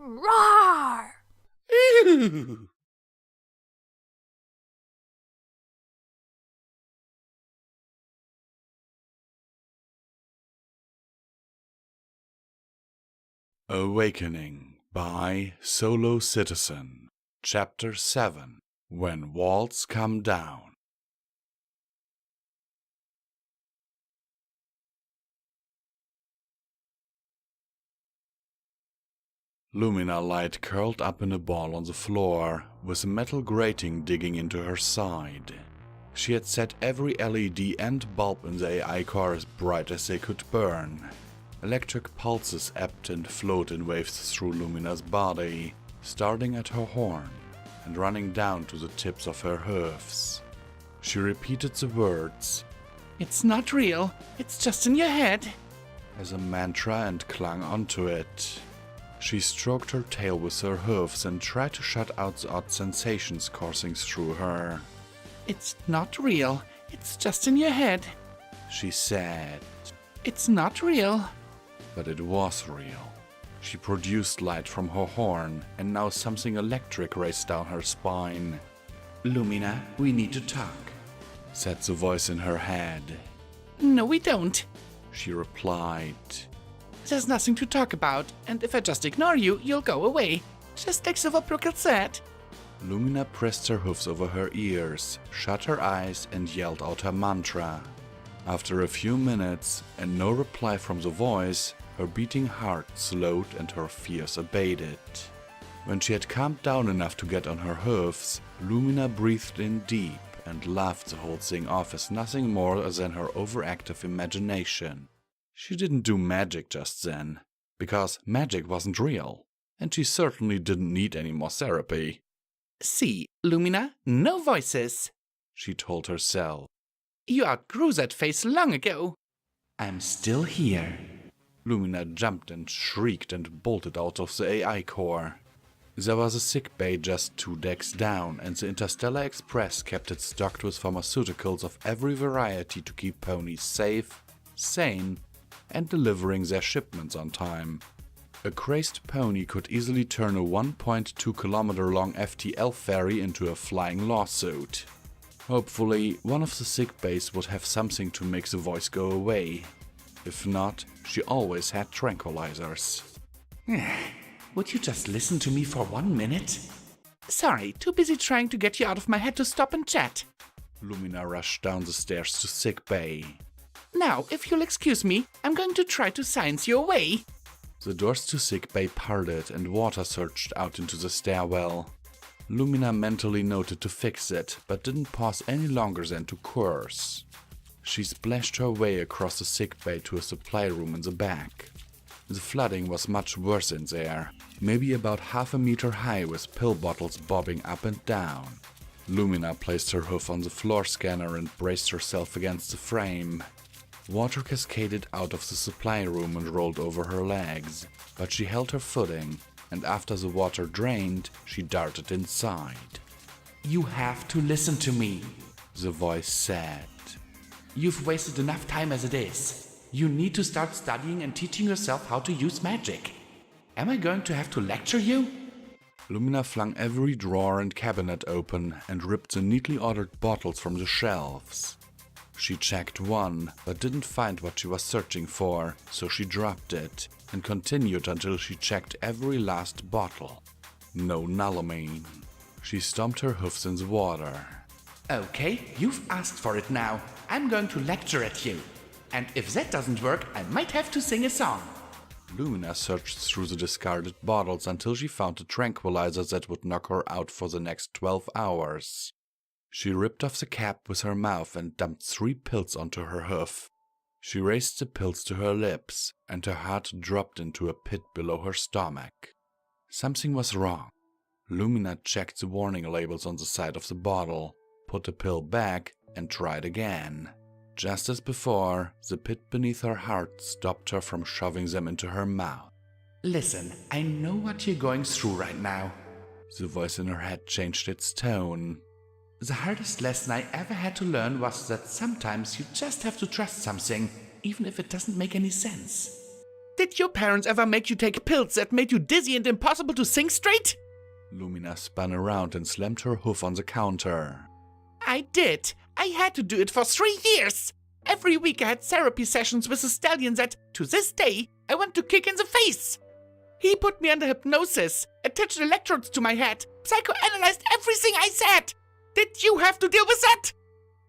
Roar! Awakening by Solocitizen. Chapter 7. When Walls Come Down. Lumina light curled up in a ball on the floor, with a metal grating digging into her side. She had set every LED and bulb in the AI core as bright as they could burn. Electric pulses ebbed and flowed in waves through Lumina's body, starting at her horn and running down to the tips of her hooves. She repeated the words, "It's not real, it's just in your head," as a mantra and clung onto it. She stroked her tail with her hooves and tried to shut out the odd sensations coursing through her. "It's not real, it's just in your head," she said. "It's not real." But it was real. She produced light from her horn, and now something electric raced down her spine. "Lumina, we need to talk," said the voice in her head. "No, we don't," she replied. "There's nothing to talk about, and if I just ignore you, you'll go away, just like Silverprickle said." Lumina pressed her hoofs over her ears, shut her eyes, and yelled out her mantra. After a few minutes, and no reply from the voice, her beating heart slowed and her fears abated. When she had calmed down enough to get on her hoofs, Lumina breathed in deep and laughed the whole thing off as nothing more than her overactive imagination. She didn't do magic just then, because magic wasn't real, and she certainly didn't need any more therapy. "See, Lumina, no voices," she told herself. "You outgrew that face long ago." "I'm still here." Lumina jumped and shrieked and bolted out of the AI core. There was a sick bay just 2 decks down, and the Interstellar Express kept it stocked with pharmaceuticals of every variety to keep ponies safe, sane, and delivering their shipments on time. A crazed pony could easily turn a 1.2 kilometer long FTL ferry into a flying lawsuit. Hopefully, one of the sick bays would have something to make the voice go away. If not, she always had tranquilizers. "Would you just listen to me for 1 minute?" "Sorry, too busy trying to get you out of my head to stop and chat." Lumina rushed down the stairs to sick bay. "Now, if you'll excuse me, I'm going to try to science you away." The doors to sick bay parted and water surged out into the stairwell. Lumina mentally noted to fix it, but didn't pause any longer than to curse. She splashed her way across the sick bay to a supply room in the back. The flooding was much worse in there, maybe about half a meter high with pill bottles bobbing up and down. Lumina placed her hoof on the floor scanner and braced herself against the frame. Water cascaded out of the supply room and rolled over her legs, but she held her footing, and after the water drained, she darted inside. "You have to listen to me," the voice said. "You've wasted enough time as it is. You need to start studying and teaching yourself how to use magic. Am I going to have to lecture you?" Lumina flung every drawer and cabinet open and ripped the neatly ordered bottles from the shelves. She checked one, but didn't find what she was searching for, so she dropped it and continued until she checked every last bottle. No nullamine. She stomped her hoofs in the water. "Okay, you've asked for it now. I'm going to lecture at you. And if that doesn't work, I might have to sing a song." Lumina searched through the discarded bottles until she found a tranquilizer that would knock her out for the next 12 hours. She ripped off the cap with her mouth and dumped 3 pills onto her hoof. She raised the pills to her lips, and her heart dropped into a pit below her stomach. Something was wrong. Lumina checked the warning labels on the side of the bottle, put the pill back, and tried again. Just as before, the pit beneath her heart stopped her from shoving them into her mouth. "Listen, I know what you're going through right now." The voice in her head changed its tone. "The hardest lesson I ever had to learn was that sometimes you just have to trust something, even if it doesn't make any sense. Did your parents ever make you take pills that made you dizzy and impossible to think straight? Lumina spun around and slammed her hoof on the counter. I did. I had to do it for 3 years. Every week I had therapy sessions with a stallion that, to this day, I want to kick in the face. He put me under hypnosis, attached electrodes to my head, psychoanalyzed everything I said. Did you have to deal with that?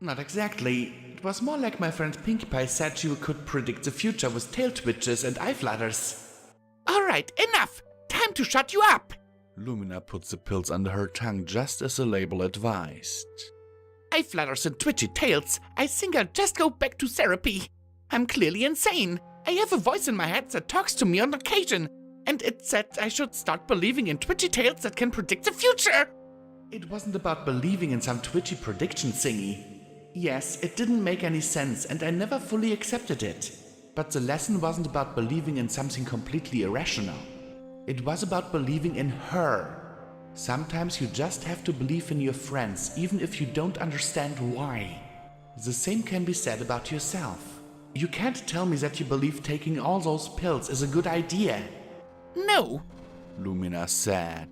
Not exactly. It was more like my friend Pinkie Pie said she could predict the future with tail twitches and eye flutters. Alright, enough! Time to shut you up! Lumina put the pills under her tongue just as the label advised. Eye flutters and twitchy tails. I think I'll just go back to therapy. I'm clearly insane. I have a voice in my head that talks to me on occasion, and it said I should start believing in twitchy tails that can predict the future. It wasn't about believing in some twitchy prediction thingy. Yes, it didn't make any sense and I never fully accepted it. But the lesson wasn't about believing in something completely irrational. It was about believing in her. Sometimes you just have to believe in your friends, even if you don't understand why. The same can be said about yourself. You can't tell me that you believe taking all those pills is a good idea. No, Lumina said.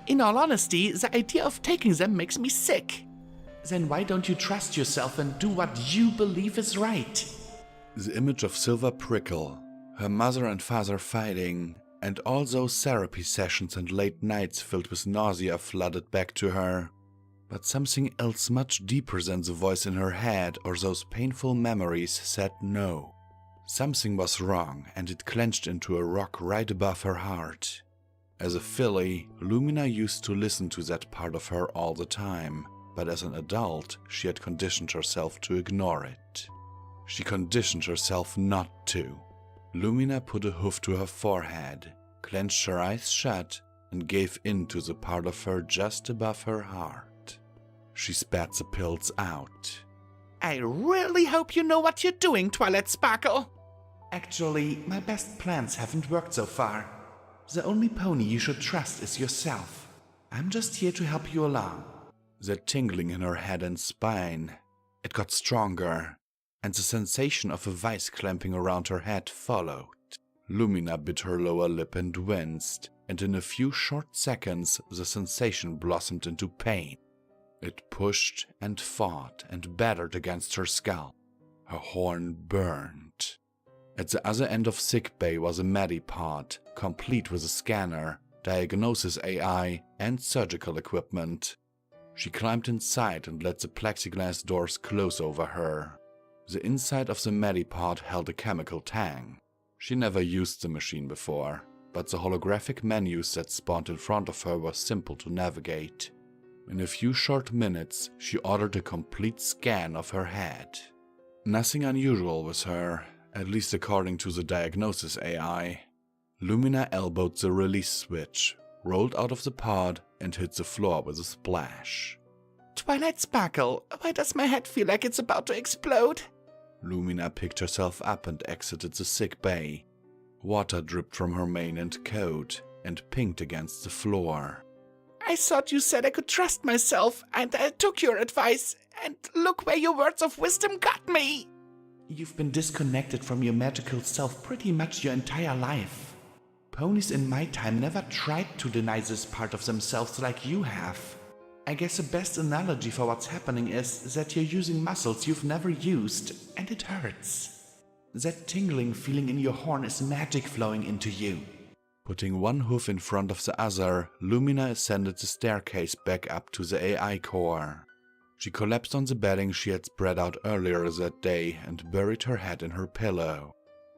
In all honesty, the idea of taking them makes me sick. Then why don't you trust yourself and do what you believe is right? The image of Silver Prickle, her mother and father fighting, and all those therapy sessions and late nights filled with nausea flooded back to her. But something else much deeper than the voice in her head or those painful memories said no. Something was wrong, and it clenched into a rock right above her heart. As a filly, Lumina used to listen to that part of her all the time, but as an adult, she had conditioned herself to ignore it. She conditioned herself not to. Lumina put a hoof to her forehead, clenched her eyes shut, and gave in to the part of her just above her heart. She spat the pills out. I really hope you know what you're doing, Twilight Sparkle. Actually, my best plans haven't worked so far. The only pony you should trust is yourself. I'm just here to help you along. The tingling in her head and spine, it got stronger, and the sensation of a vice clamping around her head followed. Lumina bit her lower lip and winced, and in a few short seconds the sensation blossomed into pain. It pushed and fought and battered against her skull. Her horn burned. At the other end of sickbay was a medipod, complete with a scanner, diagnosis AI, and surgical equipment. She climbed inside and let the plexiglass doors close over her. The inside of the medipod held a chemical tank. She never used the machine before, but the holographic menus that spawned in front of her were simple to navigate. In a few short minutes, she ordered a complete scan of her head. Nothing unusual with her, at least according to the diagnosis AI. Lumina elbowed the release switch, rolled out of the pod, and hit the floor with a splash. Twilight Sparkle, why does my head feel like it's about to explode? Lumina picked herself up and exited the sick bay. Water dripped from her mane and coat, and pinked against the floor. I thought you said I could trust myself, and I took your advice, and look where your words of wisdom got me! You've been disconnected from your magical self pretty much your entire life. Ponies in my time never tried to deny this part of themselves like you have. I guess the best analogy for what's happening is that you're using muscles you've never used, and it hurts. That tingling feeling in your horn is magic flowing into you. Putting one hoof in front of the other, Lumina ascended the staircase back up to the AI core. She collapsed on the bedding she had spread out earlier that day and buried her head in her pillow.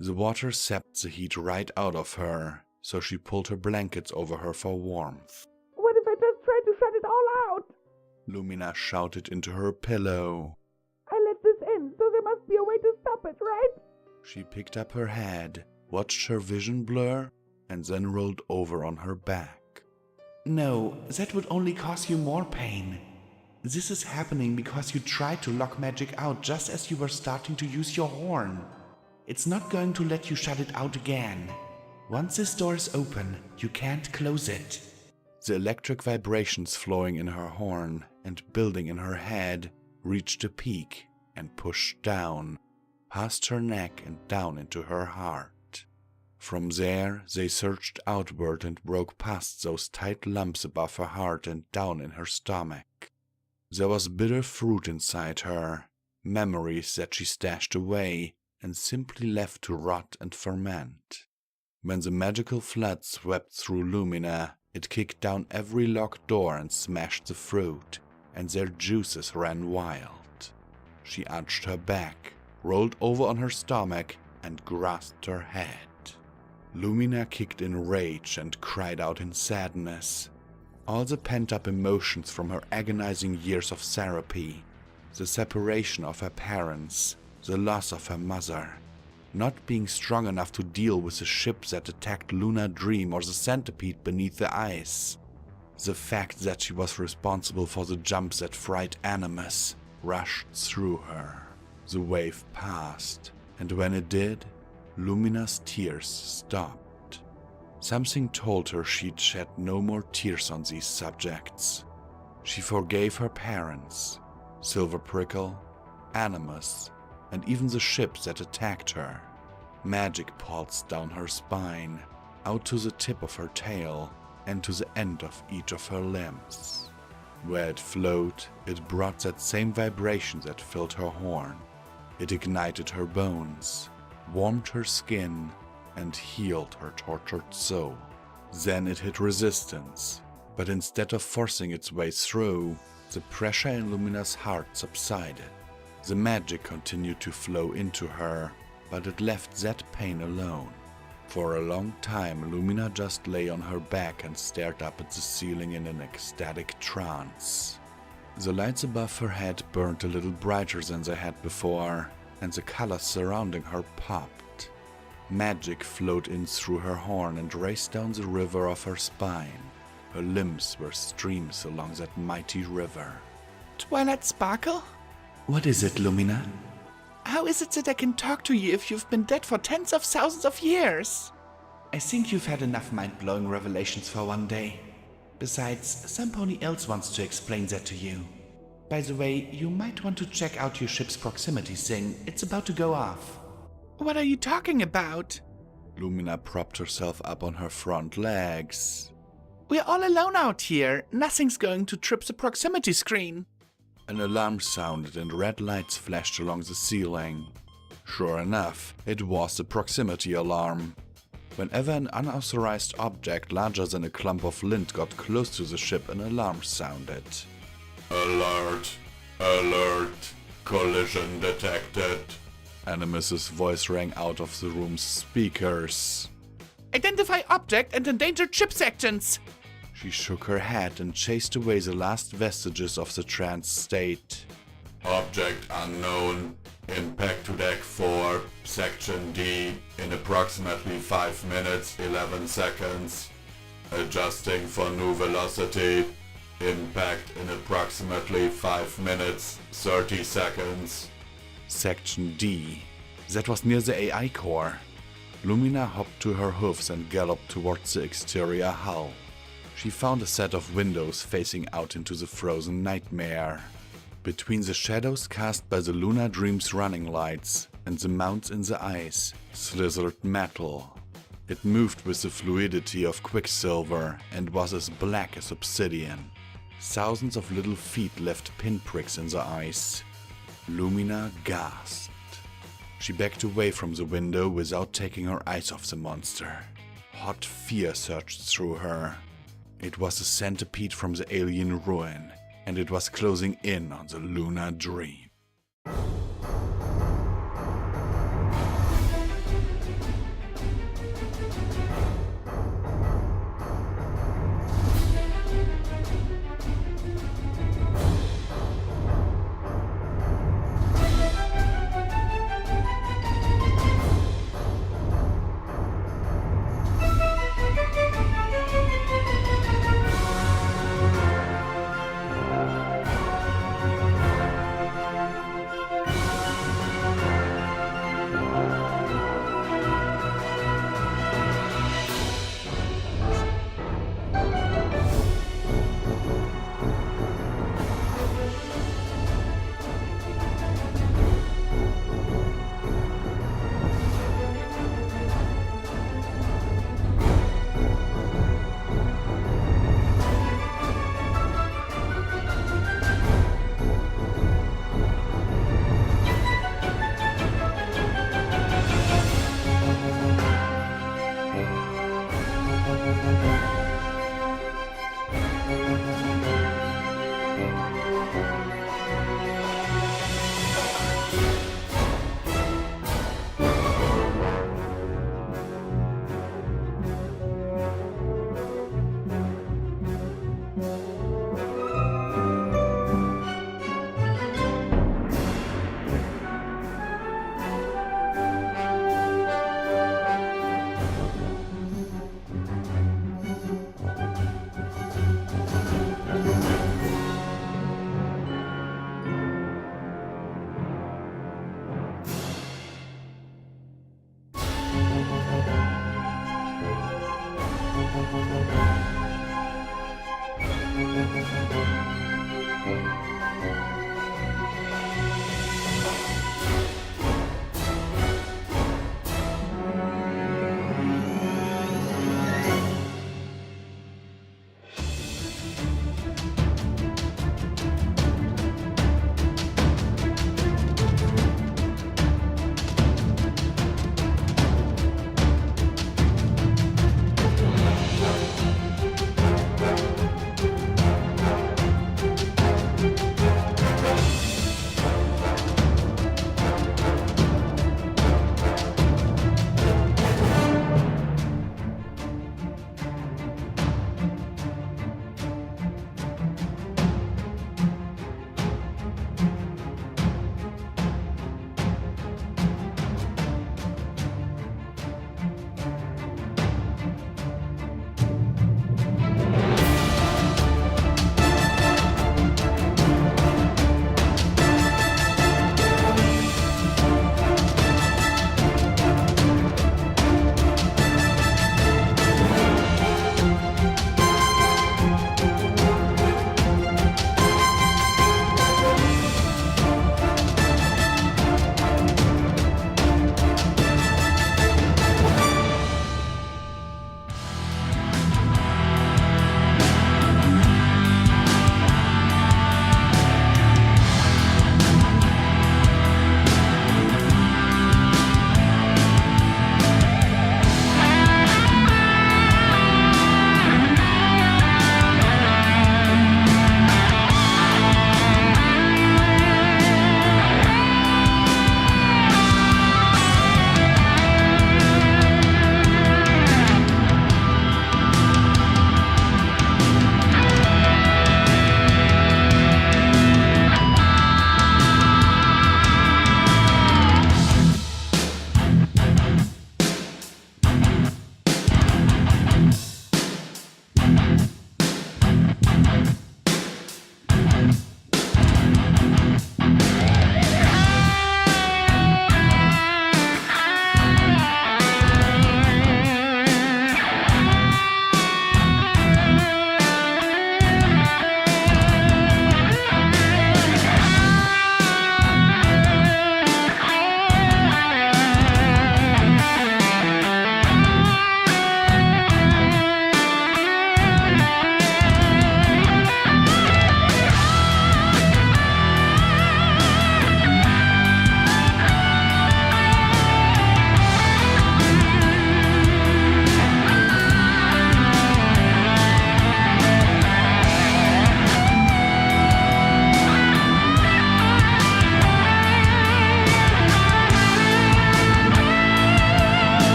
The water sapped the heat right out of her, so she pulled her blankets over her for warmth. What if I just try to shut it all out? Lumina shouted into her pillow. I let this in, so there must be a way to stop it, right? She picked up her head, watched her vision blur, and then rolled over on her back. No, that would only cause you more pain. This is happening because you tried to lock magic out just as you were starting to use your horn. It's not going to let you shut it out again. Once this door is open, you can't close it. The electric vibrations flowing in her horn and building in her head reached a peak and pushed down, past her neck and down into her heart. From there, they surged outward and broke past those tight lumps above her heart and down in her stomach. There was bitter fruit inside her, memories that she stashed away and simply left to rot and ferment. When the magical flood swept through Lumina, it kicked down every locked door and smashed the fruit, and their juices ran wild. She arched her back, rolled over on her stomach, and grasped her head. Lumina kicked in rage and cried out in sadness. All the pent-up emotions from her agonizing years of therapy, the separation of her parents, the loss of her mother, not being strong enough to deal with the ship that attacked Luna Dream or the centipede beneath the ice, the fact that she was responsible for the jumps that fried Animus, rushed through her. The wave passed, and when it did, Lumina's tears stopped. Something told her she'd shed no more tears on these subjects. She forgave her parents, Silver Prickle, Animus, and even the ships that attacked her. Magic pulsed down her spine, out to the tip of her tail, and to the end of each of her limbs. Where it flowed, it brought that same vibration that filled her horn. It ignited her bones, warmed her skin, and healed her tortured soul. Then it hit resistance, but instead of forcing its way through, the pressure in Lumina's heart subsided. The magic continued to flow into her, but it left that pain alone. For a long time, Lumina just lay on her back and stared up at the ceiling in an ecstatic trance. The lights above her head burned a little brighter than they had before, and the colors surrounding her popped. Magic flowed in through her horn and raced down the river of her spine. Her limbs were streams along that mighty river. Twilight Sparkle? What is it, Lumina? How is it that I can talk to you if you've been dead for tens of thousands of years? I think you've had enough mind-blowing revelations for one day. Besides, some pony else wants to explain that to you. By the way, you might want to check out your ship's proximity thing. It's about to go off. What are you talking about? Lumina propped herself up on her front legs. We're all alone out here. Nothing's going to trip the proximity screen. An alarm sounded and red lights flashed along the ceiling. Sure enough, it was the proximity alarm. Whenever an unauthorized object larger than a clump of lint got close to the ship, an alarm sounded. Alert! Alert! Collision detected! Animus's voice rang out of the room's speakers. Identify object and endangered ship sections. She shook her head and chased away the last vestiges of the trance state. Object unknown. Impact to deck 4, section D, in approximately 5 minutes, 11 seconds. Adjusting for new velocity. Impact in approximately 5 minutes, 30 seconds. Section D. That was near the AI core. Lumina hopped to her hoofs and galloped towards the exterior hull. She found a set of windows facing out into the frozen nightmare. Between the shadows cast by the Luna Dream's running lights and the mounts in the ice slithered metal. It moved with the fluidity of quicksilver and was as black as obsidian. Thousands of little feet left pinpricks in the ice. Lumina gasped. She backed away from the window without taking her eyes off the monster. Hot fear surged through her. It was a centipede from the alien ruin, and it was closing in on the Luna Dream.